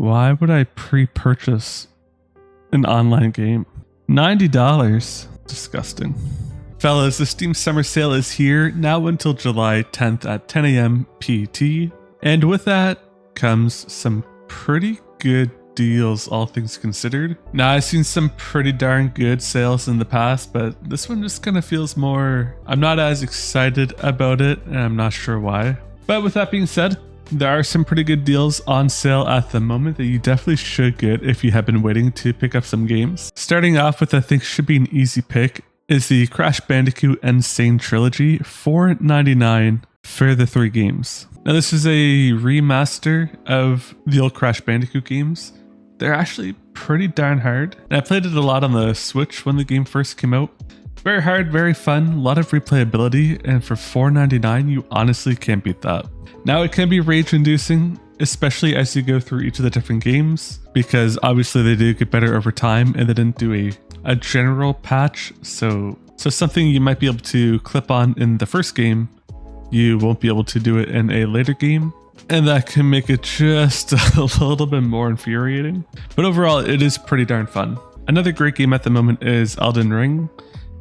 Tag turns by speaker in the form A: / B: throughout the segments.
A: Why would I pre-purchase an online game? $90. Disgusting. Fellas, the Steam Summer Sale is here now until July 10th at 10 a.m. PT. And with that comes some pretty good deals, all things considered. Now, I've seen some pretty darn good sales in the past, but this one just kind of feels more... I'm not as excited about it, and I'm not sure why. But with that being said, there are some pretty good deals on sale at the moment that you definitely should get if you have been waiting to pick up some games. Starting off with, I think should be an easy pick, is the Crash Bandicoot N. Sane Trilogy, $4.99 for the 3 games. Now this is a remaster of the old Crash Bandicoot games. They're actually pretty darn hard, and I played it a lot on the Switch when the game first came out. Very hard, very fun, a lot of replayability, and for $4.99 you honestly can't beat that. Now it can be rage inducing, especially as you go through each of the different games, because obviously they do get better over time and they didn't do a general patch, so something you might be able to clip on in the first game, you won't be able to do it in a later game, and that can make it just a little bit more infuriating. But overall, it is pretty darn fun. Another great game at the moment is Elden Ring,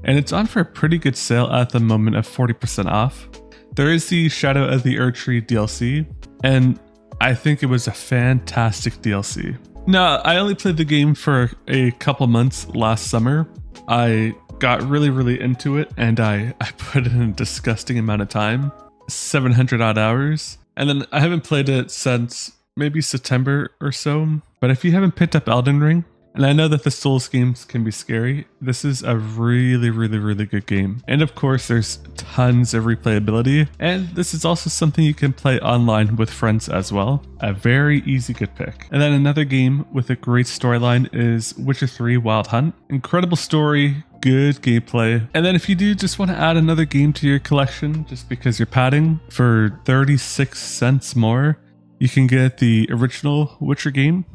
A: and it's on for a pretty good sale at the moment of 40% off. There is the Shadow of the Erdtree DLC, and I think it was a fantastic DLC. Now, I only played the game for a couple months last summer. I got really into it, and I put in a disgusting amount of time, 700 odd hours. And then I haven't played it since maybe September or so. But if you haven't picked up Elden Ring, and I know that the Souls games can be scary, this is a really good game. And of course, there's tons of replayability. And this is also something you can play online with friends as well. A very easy good pick. And then another game with a great storyline is Witcher 3 Wild Hunt. Incredible story, good gameplay. And then if you do just want to add another game to your collection, just because you're padding, for 36 cents more, you can get the original Witcher game,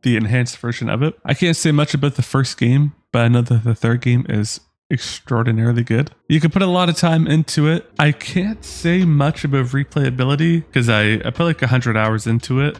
A: the enhanced version of it. I can't say much about the first game, but I know that the third game is extraordinarily good. You can put a lot of time into it. I can't say much about replayability because I put like 100 hours into it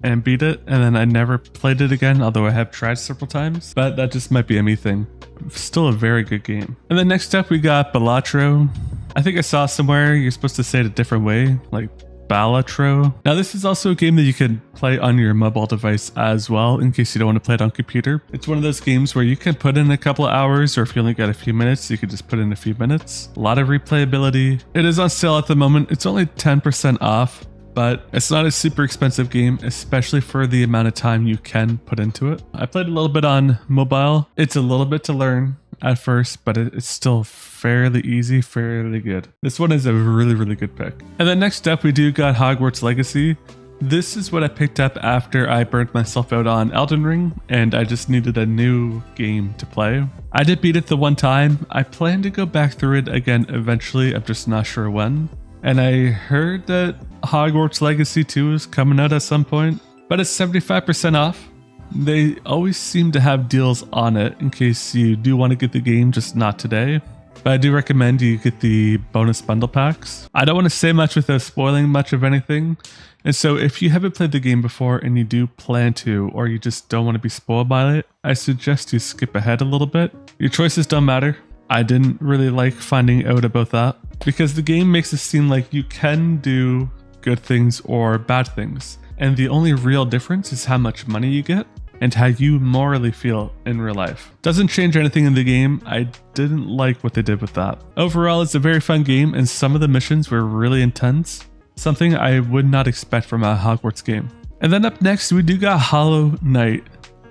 A: and beat it, and then I never played it again, although I have tried several times, but that just might be a me thing. Still a very good game. And then next up we got Balatro. I think I saw somewhere you're supposed to say it a different way, like Balatro. Now this is also a game that you can play on your mobile device as well, in case you don't want to play it on computer. It's one of those games where you can put in a couple of hours, or if you only got a few minutes, you could just put in a few minutes. A lot of replayability. It is on sale at the moment. It's only 10% off, but it's not a super expensive game, especially for the amount of time you can put into it. I played a little bit on mobile. It's a little bit to learn at first, but it's still fairly easy, fairly good. This one is a really good pick. And then next up we do got Hogwarts Legacy. This is what I picked up after I burnt myself out on Elden Ring and I just needed a new game to play. I did beat it the one time. I plan to go back through it again eventually, I'm just not sure when. And I heard that Hogwarts Legacy 2 is coming out at some point, but it's 75% off. They always seem to have deals on it in case you do want to get the game, just not today. But I do recommend you get the bonus bundle packs. I don't want to say much without spoiling much of anything. And so if you haven't played the game before and you do plan to, or you just don't want to be spoiled by it, I suggest you skip ahead a little bit. Your choices don't matter. I didn't really like finding out about that because the game makes it seem like you can do good things or bad things. And the only real difference is how much money you get and how you morally feel in real life. Doesn't change anything in the game. I didn't like what they did with that. Overall, it's a very fun game and some of the missions were really intense. Something I would not expect from a Hogwarts game. And then up next, we do got Hollow Knight.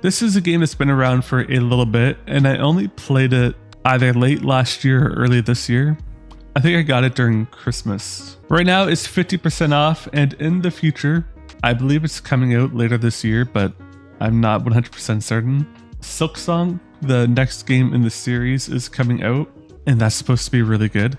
A: This is a game that's been around for a little bit and I only played it either late last year or early this year. I think I got it during Christmas. Right now it's 50% off, and in the future, I believe it's coming out later this year, but I'm not 100% certain. Silksong, the next game in the series, is coming out, and that's supposed to be really good.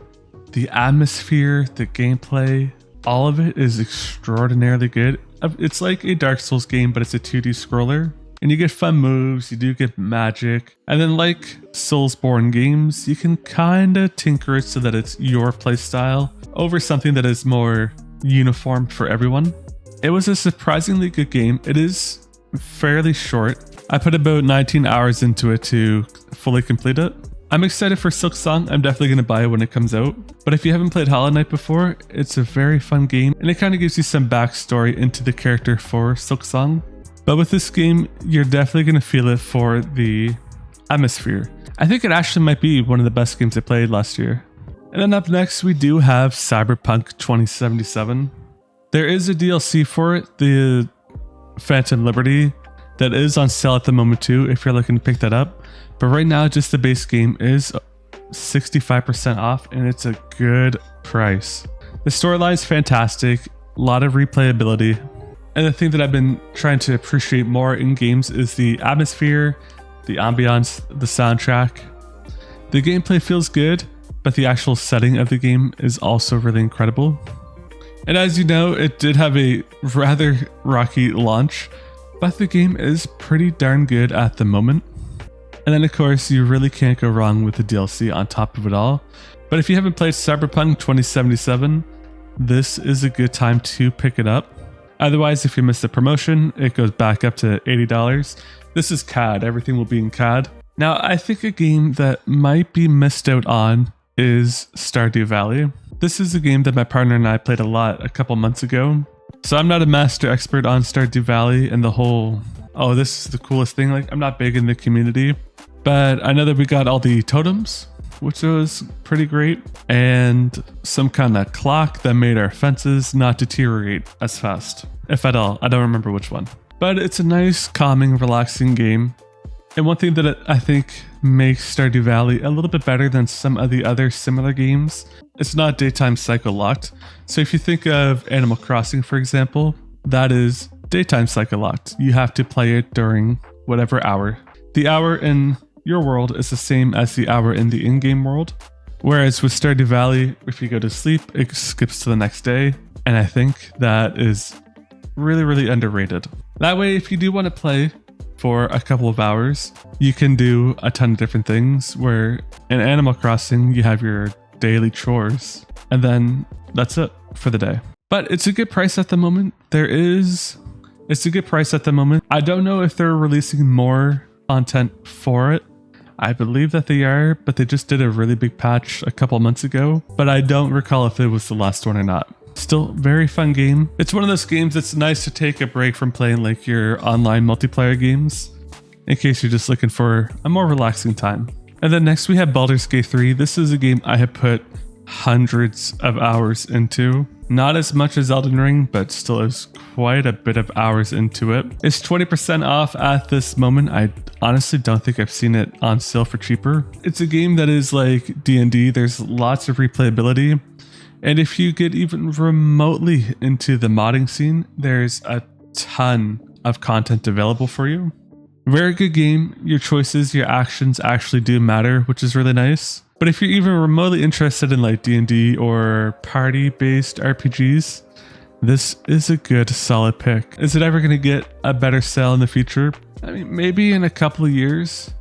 A: The atmosphere, the gameplay, all of it is extraordinarily good. It's like a Dark Souls game, but it's a 2D scroller. And you get fun moves, you do get magic. And then like Soulsborne games, you can kind of tinker it so that it's your playstyle over something that is more uniform for everyone. It was a surprisingly good game. It is fairly short. I put about 19 hours into it to fully complete it. I'm excited for Silksong. I'm definitely going to buy it when it comes out. But if you haven't played Hollow Knight before, it's a very fun game and it kind of gives you some backstory into the character for Silksong. But with this game, you're definitely going to feel it for the atmosphere. I think it actually might be one of the best games I played last year. And then up next, we do have Cyberpunk 2077. There is a DLC for it, the Phantom Liberty, that is on sale at the moment too, if you're looking to pick that up. But right now, just the base game is 65% off, and it's a good price. The storyline is fantastic, a lot of replayability. And the thing that I've been trying to appreciate more in games is the atmosphere, the ambiance, the soundtrack. The gameplay feels good, but the actual setting of the game is also really incredible. And as you know, it did have a rather rocky launch, but the game is pretty darn good at the moment. And then of course, you really can't go wrong with the DLC on top of it all. But if you haven't played Cyberpunk 2077, this is a good time to pick it up. Otherwise, if you missed the promotion, it goes back up to $80. This is CAD, everything will be in CAD. Now, I think a game that might be missed out on is Stardew Valley. This is a game that my partner and I played a lot a couple months ago. So I'm not a master expert on Stardew Valley and the whole, oh, this is the coolest thing. Like, I'm not big in the community, but I know that we got all the totems, which was pretty great, and some kind of clock that made our fences not deteriorate as fast, if at all. I don't remember which one. But it's a nice, calming, relaxing game. And one thing that I think makes Stardew Valley a little bit better than some of the other similar games, it's not daytime cycle locked. So if you think of Animal Crossing, for example, that is daytime cycle locked. You have to play it during whatever hour. The hour in your world is the same as the hour in the in-game world. Whereas with Stardew Valley, if you go to sleep, it skips to the next day. And I think that is really, really underrated. That way, if you do want to play for a couple of hours, you can do a ton of different things, where in Animal Crossing, you have your daily chores, and then that's it for the day. But it's a good price at the moment. It's a good price at the moment. I don't know if they're releasing more content for it. I believe that they are, but they just did a really big patch a couple months ago, but I don't recall if it was the last one or not. Still very fun game. It's one of those games that's nice to take a break from playing like your online multiplayer games, in case you're just looking for a more relaxing time. And then next we have Baldur's Gate 3. This is a game I have put hundreds of hours into. Not as much as Elden Ring, but still is quite a bit of hours into it. It's 20% off at this moment. I honestly don't think I've seen it on sale for cheaper. It's a game that is like D&D. There's lots of replayability. And if you get even remotely into the modding scene, there's a ton of content available for you. Very good game. Your choices, your actions actually do matter, which is really nice. But if you're even remotely interested in like D&D or party-based RPGs, this is a good solid pick. Is it ever going to get a better sale in the future? I mean, maybe in a couple of years.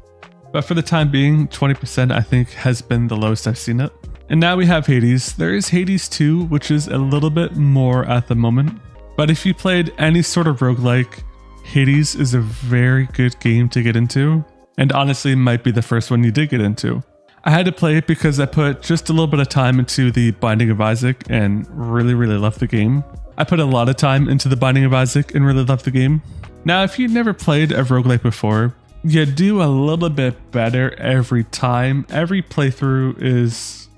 A: But for the time being, 20% I think has been the lowest I've seen it. And now we have Hades. There is Hades 2, which is a little bit more at the moment. But if you played any sort of roguelike, Hades is a very good game to get into. And honestly, might be the first one you did get into. I had to play it because I put just a little bit of time into the Binding of Isaac and really, really loved the game. I put a lot of time into the Binding of Isaac and really loved the game. Now, if you've never played a roguelike before, you do a little bit better every time. Every playthrough is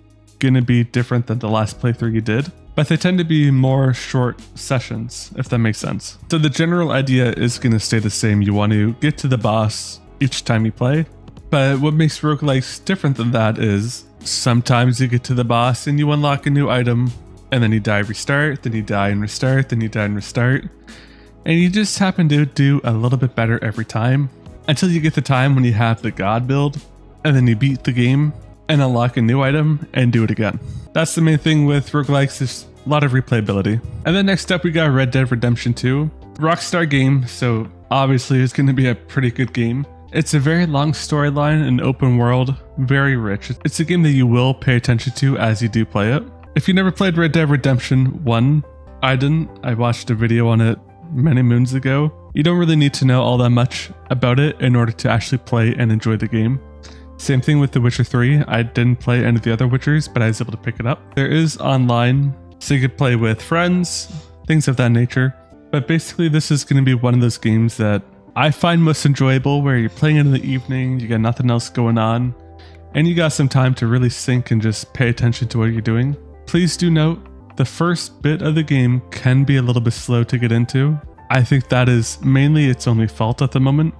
A: going to be different than the last playthrough you did, but they tend to be more short sessions, if that makes sense. So the general idea is going to stay the same. You want to get to the boss each time you play. But what makes roguelikes different than that is sometimes you get to the boss and you unlock a new item, and then you die, restart, then you die and restart, then you die and restart. And you just happen to do a little bit better every time until you get the time when you have the God build, and then you beat the game and unlock a new item and do it again. That's the main thing with roguelikes, is a lot of replayability. And then next up we got Red Dead Redemption 2. Rockstar game, so obviously it's going to be a pretty good game. It's a very long storyline and open world, very rich. It's a game that you will pay attention to as you do play it. If you never played Red Dead Redemption 1, I didn't. I watched a video on it many moons ago. You don't really need to know all that much about it in order to actually play and enjoy the game. Same thing with The Witcher 3. I didn't play any of the other Witchers, but I was able to pick it up. There is online, so you could play with friends, things of that nature. But basically, this is going to be one of those games that I find most enjoyable, where you're playing it in the evening, you got nothing else going on, and you got some time to really think and just pay attention to what you're doing. Please do note, the first bit of the game can be a little bit slow to get into. I think that is mainly its only fault at the moment,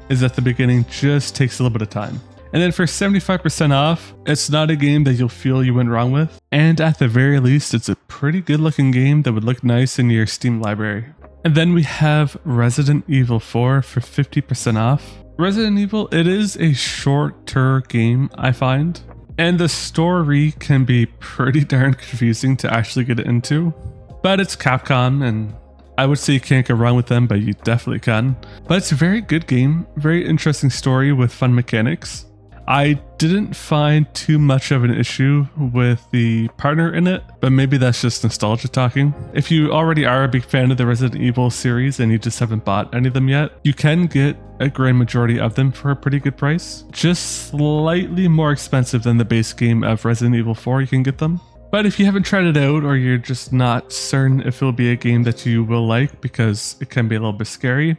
A: is that the beginning just takes a little bit of time. And then for 75% off, it's not a game that you'll feel you went wrong with. And at the very least, it's a pretty good looking game that would look nice in your Steam library. And then we have Resident Evil 4 for 50% off. Resident Evil, it is a shorter game, I find. And the story can be pretty darn confusing to actually get into. But it's Capcom, and I would say you can't go wrong with them, but you definitely can. But it's a very good game, very interesting story with fun mechanics. I didn't find too much of an issue with the partner in it, but maybe that's just nostalgia talking. If you already are a big fan of the Resident Evil series and you just haven't bought any of them yet, you can get a grand majority of them for a pretty good price. Just slightly more expensive than the base game of Resident Evil 4, you can get them. But if you haven't tried it out, or you're just not certain if it'll be a game that you will like because it can be a little bit scary,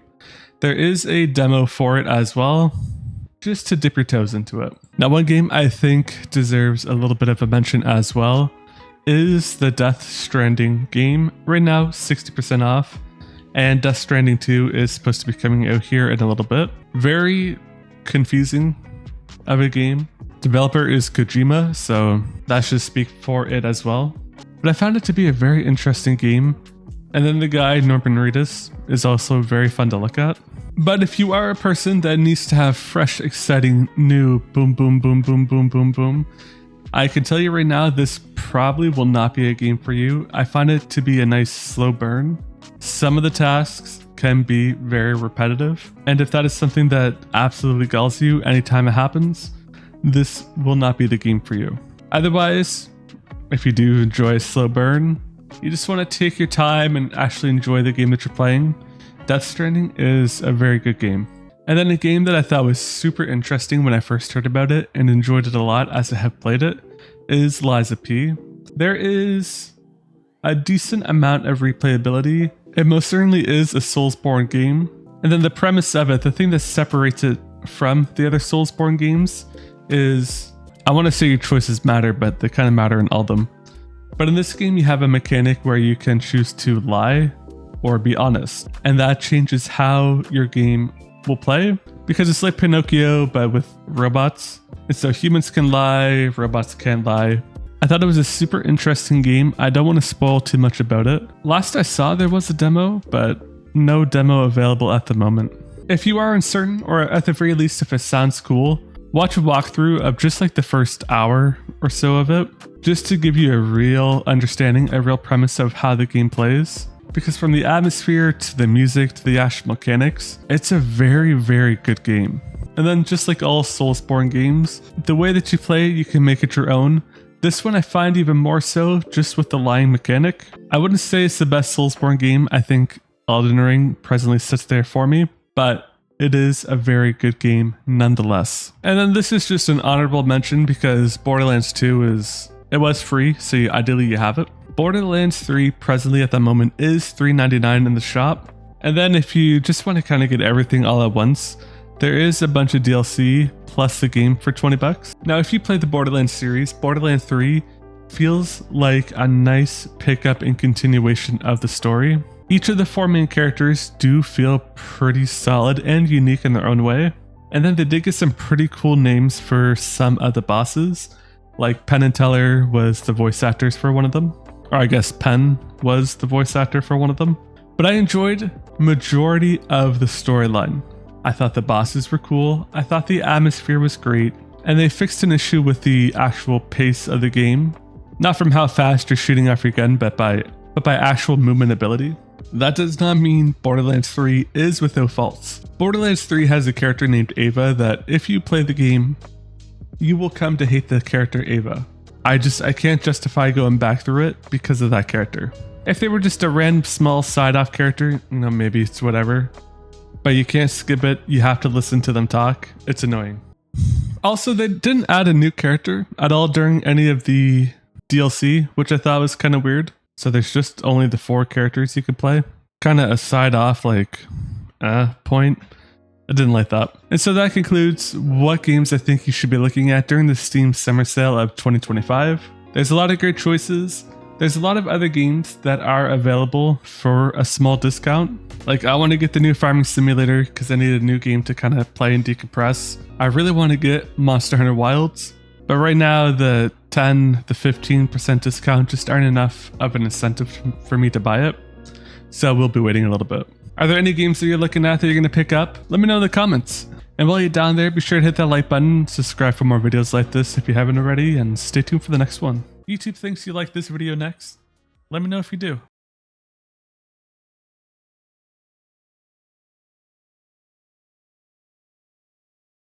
A: there is a demo for it as well, just to dip your toes into it. Now, one game I think deserves a little bit of a mention as well is the Death Stranding game. Right now, 60% off, and Death Stranding 2 is supposed to be coming out here in a little bit. Very confusing of a game. Developer is Kojima, so that should speak for it as well. But I found it to be a very interesting game. And then the guy, Norman Reedus, is also very fun to look at. But if you are a person that needs to have fresh, exciting, new boom, boom, boom, boom, boom, boom, boom, I can tell you right now, this probably will not be a game for you. I find it to be a nice slow burn. Some of the tasks can be very repetitive. And if that is something that absolutely galls you anytime it happens, this will not be the game for you. Otherwise, if you do enjoy a slow burn, you just want to take your time and actually enjoy the game that you're playing, Death Stranding is a very good game. And then a game that I thought was super interesting when I first heard about it and enjoyed it a lot as I have played it is Lies of P. There is a decent amount of replayability. It most certainly is a Soulsborne game. And then the premise of it, the thing that separates it from the other Soulsborne games is, I want to say your choices matter, but they kind of matter in all of them. But in this game, you have a mechanic where you can choose to lie or be honest. And that changes how your game will play, because it's like Pinocchio, but with robots. And so humans can lie, robots can't lie. I thought it was a super interesting game. I don't want to spoil too much about it. Last I saw, there was a demo, but no demo available at the moment. If you are uncertain, or at the very least if it sounds cool, watch a walkthrough of just like the first hour or so of it, just to give you a real understanding, a real premise of how the game plays. Because from the atmosphere to the music to the actual mechanics, it's a very, very good game. And then just like all Soulsborne games, the way that you play, you can make it your own. This one I find even more so just with the lying mechanic. I wouldn't say it's the best Soulsborne game. I think Elden Ring presently sits there for me, but it is a very good game nonetheless. And then this is just an honorable mention because Borderlands 2 it was free, so ideally you have it. Borderlands 3 presently at the moment is $3.99 in the shop. And then if you just want to kind of get everything all at once, there is a bunch of DLC plus the game for $20. Now, if you play the Borderlands series, Borderlands 3 feels like a nice pickup and continuation of the story. Each of the four main characters do feel pretty solid and unique in their own way. And then they did get some pretty cool names for some of the bosses, like Penn and Teller was the voice actors for one of them. Or I guess Penn was the voice actor for one of them. But I enjoyed majority of the storyline. I thought the bosses were cool. I thought the atmosphere was great. And they fixed an issue with the actual pace of the game. Not from how fast you're shooting off your gun, but by actual movement ability. That does not mean Borderlands 3 is without faults. Borderlands 3 has a character named Ava that if you play the game, you will come to hate the character Ava. I can't justify going back through it because of that character. If they were just a random small side off character, maybe it's whatever. but you can't skip it. You have to listen to them talk. It's annoying. Also, they didn't add a new character at all during any of the DLC, which I thought was kind of weird. So there's just only the 4 characters you could play. Kind of a side off point. I didn't like that. And so that concludes what games I think you should be looking at during the Steam Summer Sale of 2025. There's a lot of great choices. There's a lot of other games that are available for a small discount. Like, I want to get the new Farming Simulator because I need a new game to kind of play and decompress. I really want to get Monster Hunter Wilds, but right now the 15% discount just aren't enough of an incentive for me to buy it. So we'll be waiting a little bit. Are there any games that you're looking at that you're going to pick up? Let me know in the comments. And while you're down there, be sure to hit that like button, subscribe for more videos like this if you haven't already, and stay tuned for the next one. YouTube thinks you like this video next? Let me know if you do.